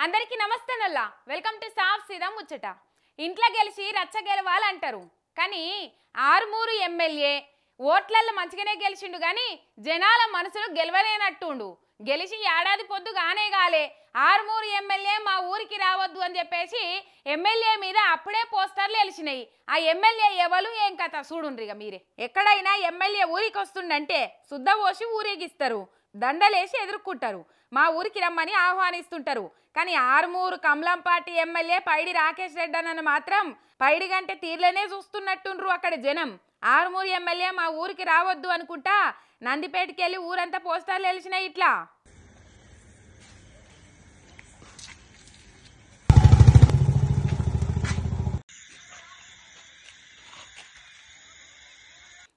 అందరికీ నమస్తే నల్లా వెల్కమ్ టు సాఫ్ సీదా ముచ్చట. ఇంట్లో గెలిచి రచ్చ గెలవాలంటారు కానీ ఆరుమూరు ఎమ్మెల్యే ఓట్లల్లో మంచిగానే గెలిచిండు కానీ జనాల మనసులో గెలవలేనట్టుండు. గెలిచి ఏడాది పొద్దు గానే గాలే ఆరుమూరు ఎమ్మెల్యే మా ఊరికి రావద్దు అని చెప్పేసి ఎమ్మెల్యే మీద అప్పుడే పోస్టర్లు వెలిసినాయి. ఆ ఎమ్మెల్యే ఎవరు ఏం కథ చూడుండ్రిగా మీరే. ఎక్కడైనా ఎమ్మెల్యే ఊరికి వస్తుండంటే శుద్ధ పోసి ఊరేగిస్తారు, దండలేసి ఎదుర్కొంటారు, మా ఊరికి రమ్మని ఆహ్వానిస్తుంటారు. కానీ ఆరుమూరు కమలంపాటి ఎమ్మెల్యే పైడి రాకేష్ రెడ్డి అన్న మాత్రం పైడి గంటే తీర్లనే చూస్తున్నట్టుండ్రు అక్కడ జనం. ఆరుమూరు ఎమ్మెల్యే మా ఊరికి రావద్దు అనుకుంటా నందిపేటకి వెళ్ళి ఊరంతా పోస్టర్లు వెలిసినాయి. ఇట్లా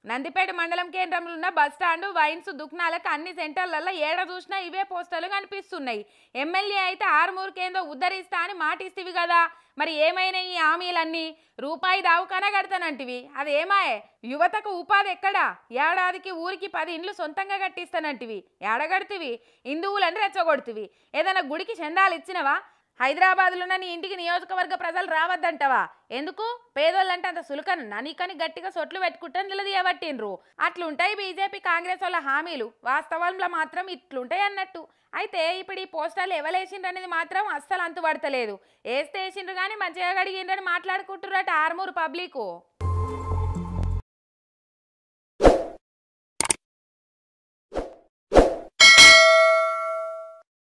నందిపేట మండలం కేంద్రంలో ఉన్న బస్టాండ్, వైన్స్, దుకాణాలకు అన్ని సెంటర్లలో ఏడ చూసినా ఇవే పోస్టర్లు కనిపిస్తున్నాయి. ఎమ్మెల్యే అయితే ఆరుమూరు కేంద్రం ఉద్ధరిస్తా అని మాటిస్తివి కదా, మరి ఏమైనా ఈ హామీలన్నీ? రూపాయి దావుకానా కడతానంటివి, అది ఏమాయే? యువతకు ఉపాధి ఎక్కడా? ఏడాదికి ఊరికి 10 ఇండ్లు సొంతంగా కట్టిస్తానంటివి, ఏడగడుతువి? హిందువులని రెచ్చగొడుతువి. ఏదైనా గుడికి చందాలు ఇచ్చినవా? హైదరాబాద్లోన నీ ఇంటికి నియోజకవర్గ ప్రజలు రావద్దంటవా? ఎందుకు? పేదోళ్ళంటే అంత సులకన నీకని గట్టిగా సొట్లు పెట్టుకుంటాను నిలదీయబట్టిండ్రు. అట్లుంటాయి బీజేపీ కాంగ్రెస్ వాళ్ళ హామీలు, వాస్తవంలో మాత్రం ఇట్లుంటాయి అన్నట్టు. అయితే ఇప్పుడు ఈ పోస్టర్లు ఎవలేసిండ్రు అనేది మాత్రం అస్సలు అంతు పడతలేదు. వేస్తే వేసిండ్రు కానీ మంచిగా గడిగిండ్రని మాట్లాడుకుంటున్నట్టు ఆరుమూరు పబ్లిక్.